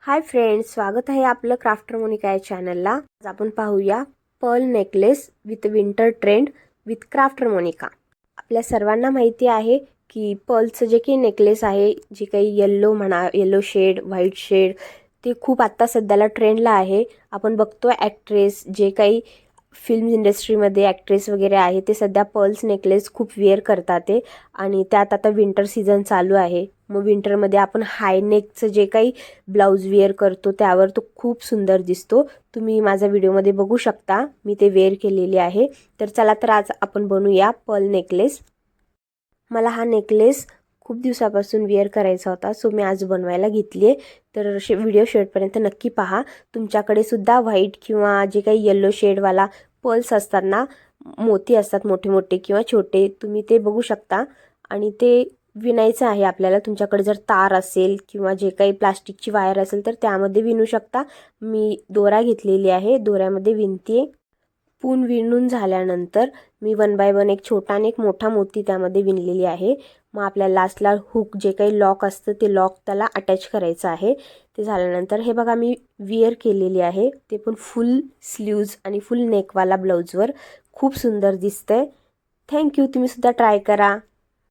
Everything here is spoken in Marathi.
हाय फ्रेंड्स, स्वागत आहे आपलं क्राफ्टर मोनिका या चॅनलला। आज आपण पाहूया pearl necklace with winter trend with crafter Monica. आपल्या सर्वांना माहिती आहे की पर्लचं जे काही नेकलेस आहे, जे काही येलो म्हणा, येलो शेड, व्हाईट शेड, ते खूप आता सध्याला ट्रेंडला आहे। आपण बघतो ॲक्ट्रेस, जे काही फिल्म इंडस्ट्रीमध्ये ॲक्ट्रेस वगैरे आहे, ते सध्या पर्ल्स नेकलेस खूप वेअर करतात ते। आणि त्यात आता विंटर सीझन चालू आहे, मग विंटरमध्ये आपण हाय नेकचं जे काही ब्लाऊज वेअर करतो त्यावर तो खूप सुंदर दिसतो। तुम्ही माझ्या व्हिडिओमध्ये बघू शकता, मी ते वेअर केलेले आहे। तर चला तर आज आपण बनवूया पर्ल नेकलेस। मला हा नेकलेस खूप दिवसापासून वेअर करायचा होता, सो मी आज बनवायला घेतली आहे। तर व्हिडिओ शेवटपर्यंत नक्की पहा। तुमच्याकडे सुद्धा व्हाईट किंवा जे काही येलो शेडवाला पर्ल्स असतात ना, मोती असतात मोठे मोठे किंवा छोटे, तुम्ही ते बघू शकता। आणि ते विणायचं आहे आपल्याला। तुमच्याकडे जर तार असेल किंवा जे काही प्लास्टिकची वायर असेल तर त्यामध्ये विणू शकता। मी दोरा घेतलेली आहे, दोऱ्यामध्ये विणते। पून विणून झाल्यानंतर मी 1 बाय 1 एक छोटा आणि एक मोठा मोती त्यामध्ये विणलेली आहे। मग आपल्या लास्टला हुक, जे काही लॉक असतं ते लॉक त्याला अटॅच करायचं आहे। ते झाल्यानंतर हे बघा, मी वेअर केलेली आहे, ते पण फुल स्लीव्ज आणि फुल नेकवाला ब्लाऊजवर। खूप सुंदर दिसतंय। थँक्यू, तुम्ही सुद्धा ट्राय करा।